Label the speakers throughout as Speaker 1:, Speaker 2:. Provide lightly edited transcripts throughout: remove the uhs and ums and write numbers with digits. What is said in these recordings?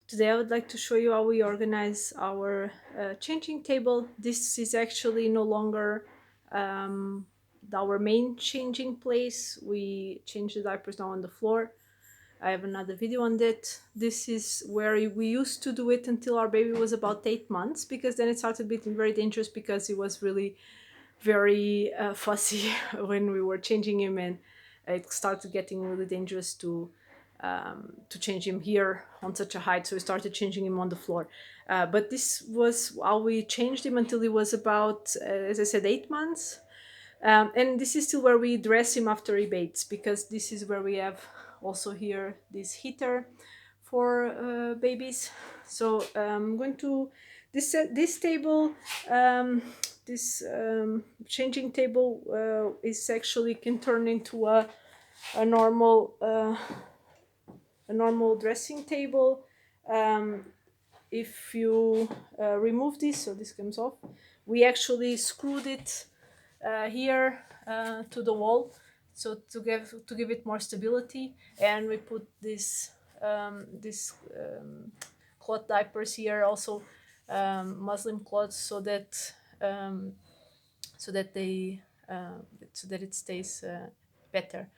Speaker 1: Today I would like to show you how we organize our changing table. This is actually no longer um, our main changing place. We change the diapers now on the floor. I have another video on that. This is where we used to do it until our baby was about 8 months, because then it started getting very dangerous because he was really very fussy when we were changing him, and it started getting really dangerous to change him here on such a height. So we started changing him on the floor. But this was how we changed him until he was about, as I said, 8 months. And this is still where we dress him after he bathes, because this is where we have also here this heater for babies. So I'm going to this table, this changing table is actually can turn into a normal a normal dressing table. If you remove this, so this comes off, we actually screwed it here to the wall, so to give it more stability, and we put this cloth diapers here, also muslin cloths, um, so that they so that it stays better.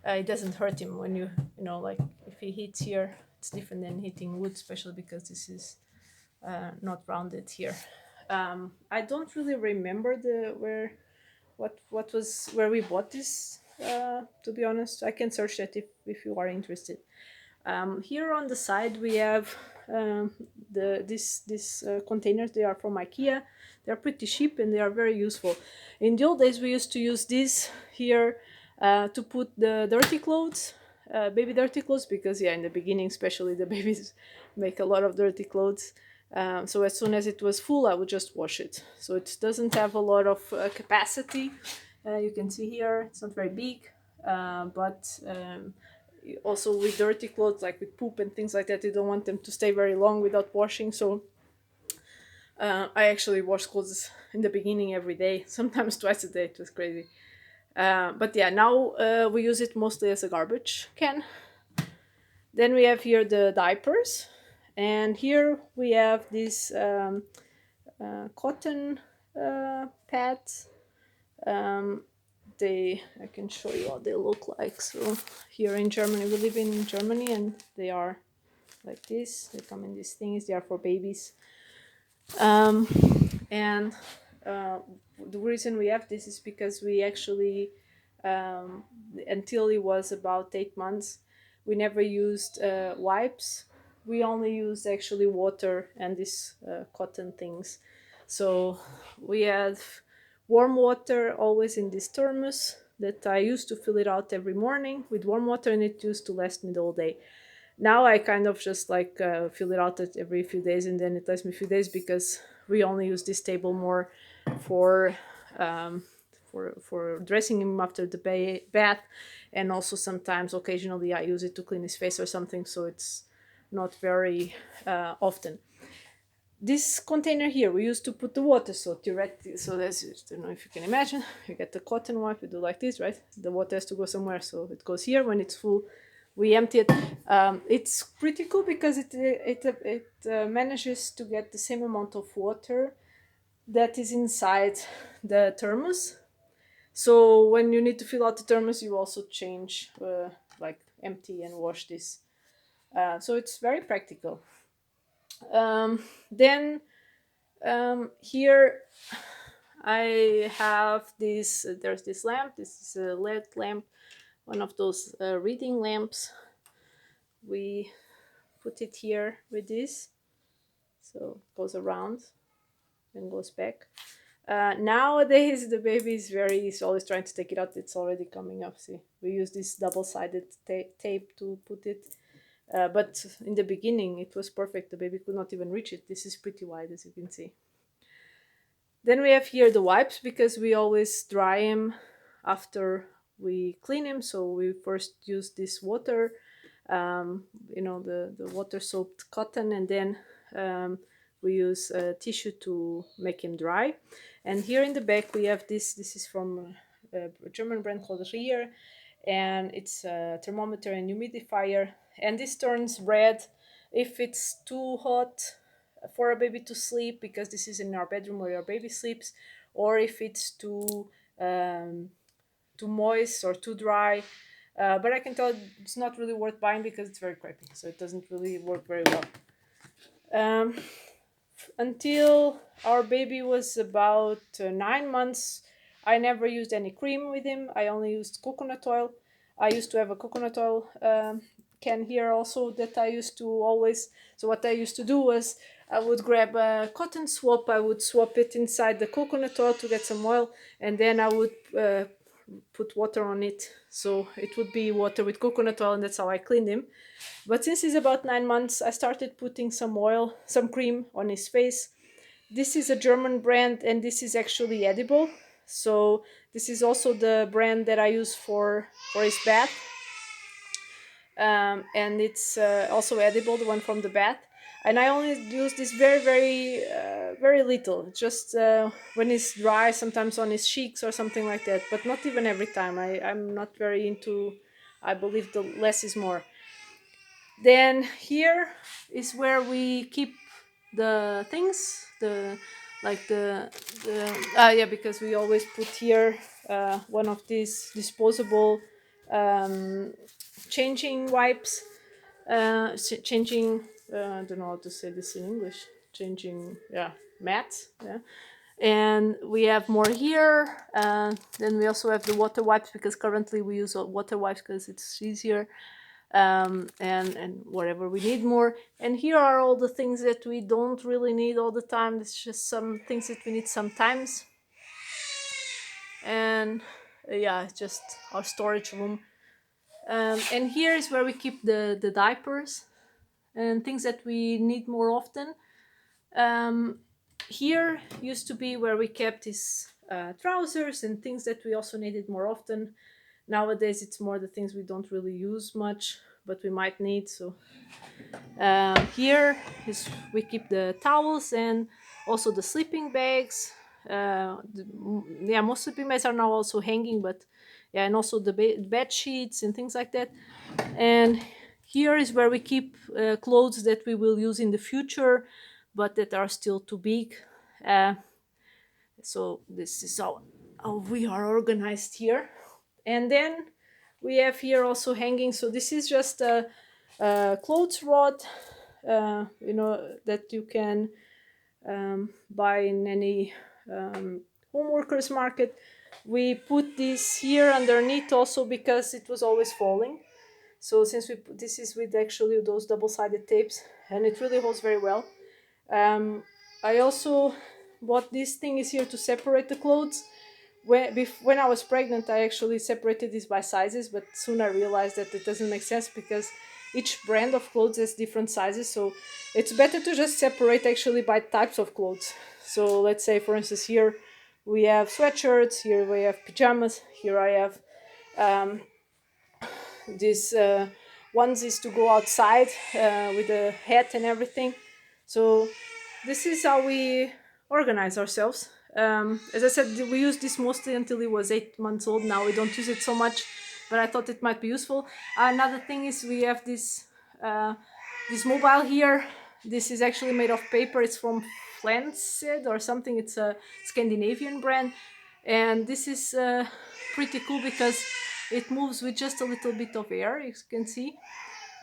Speaker 1: It doesn't hurt him when like if he hits here, it's different than hitting wood, especially because this is not rounded here. I don't really remember the where what was where we bought this. To be honest, I can search that if you are interested. Here on the side we have this containers. They are from IKEA. They are pretty cheap and they are very useful. In the old days we used to use this here to put the dirty clothes, baby dirty clothes, because in the beginning especially the babies make a lot of dirty clothes. So as soon as it was full I would just wash it. So it doesn't have a lot of capacity. You can see here it's not very big, but also with dirty clothes, like with poop and things like that, you don't want them to stay very long without washing. So I actually wash clothes in the beginning every day, sometimes twice a day. It was crazy. But yeah, now we use it mostly as a garbage can. Then we have here the diapers, and here we have these cotton pads. Um, I can show you what they look like. So here in Germany, we live in Germany, and they are like this. They come in these things. They are for babies. And the reason we have this is because we actually, until it was about 8 months, we never used wipes. We only used actually water and these cotton things. So we have warm water always in this thermos that I used to fill it out every morning with warm water, and it used to last me the whole day. Now I kind of just like fill it out at every few days, and then it lasts me a few days, because we only use this table more for um, for dressing him after the bath, and also sometimes occasionally I use it to clean his face or something. So it's not very often. This container here we used to put the water, so theoretically, so that's, I don't know if you can imagine, you get the cotton wipe, you do like this, right? The water has to go somewhere, so it goes here. When it's full we empty it. It's pretty cool because it manages to get the same amount of water that is inside the thermos. So when you need to fill out the thermos, you also change, like empty and wash this. So it's very practical. Then here I have this. There's this lamp. This is a LED lamp, one of those reading lamps. We put it here with this, so it goes around and goes back. Nowadays the baby is he's always trying to take it out. It's already coming up. See, we use this double-sided tape to put it. But in the beginning it was perfect. The baby could not even reach it. This is pretty wide, as you can see. Then we have here the wipes, because we always dry him after we clean him. So we first use this water, the water soaked cotton, and then we use tissue to make him dry. And here in the back we have this is from a German brand called Rier, and it's a thermometer and humidifier, and this turns red if it's too hot for a baby to sleep, because this is in our bedroom where our baby sleeps, or if it's um, too moist or too dry. But I can tell it's not really worth buying because it's very crappy, so it doesn't really work very well. Um, until our baby was about 9 months, I never used any cream with him. I only used coconut oil. I used to have a coconut oil can here also that I used to always. So what I used to do was I would grab a cotton swab. I would swap it inside the coconut oil to get some oil, and then I would put water on it. So it would be water with coconut oil, and that's how I cleaned him. But since he's about 9 months, I started putting some oil, some cream on his face. This is a German brand, and this is actually edible. So this is also the brand that I use for his bath, and it's also edible, the one from the bath. And I only use this very little, just when it's dry, sometimes on his cheeks or something like that, but not even every time. I'm not very into. I believe the less is more. Then here is where we keep the things, the like the yeah, because we always put here one of these disposable um, changing wipes, changing I don't know how to say this in English, changing, yeah, mats, yeah. And we have more here. Then we also have the water wipes, because currently we use water wipes because it's easier, and whatever we need more. And here are all the things that we don't really need all the time. It's just some things that we need sometimes. And yeah, it's just our storage room. And here is where we keep the diapers and things that we need more often. Um, Here used to be where we kept his trousers and things that we also needed more often. Nowadays, it's more the things we don't really use much, but we might need. So here is we keep the towels and also the sleeping bags. Yeah, most sleeping bags are now also hanging, but yeah, and also the bed sheets and things like that. And here is where we keep clothes that we will use in the future, but that are still too big. Uh, so this is how we are organized here. And then we have here also hanging. So this is just a clothes rod, that you can buy in any home workers market. We put this here underneath also because it was always falling. So since we put, this is with actually those double-sided tapes, and it really holds very well. I also bought this thing is here to separate the clothes. When I was pregnant, I actually separated this by sizes, but soon I realized that it doesn't make sense because each brand of clothes has different sizes. So it's better to just separate actually by types of clothes. So let's say, for instance, here we have sweatshirts, here we have pajamas, here I have this onesies to go outside with a hat and everything. So this is how we organize ourselves. As I said, we used this mostly until he was 8 months old. Now we don't use it so much, but I thought it might be useful. Another thing is we have this mobile here. This is actually made of paper. It's from Flancid or something. It's a Scandinavian brand, and this is pretty cool because it moves with just a little bit of air. You can see.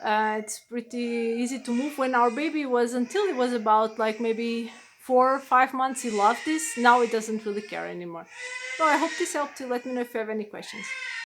Speaker 1: It's pretty easy to move. When our baby was, until he was about like maybe 4 or 5 months, he loved this. Now he doesn't really care anymore. So I hope this helped you. Let me know if you have any questions.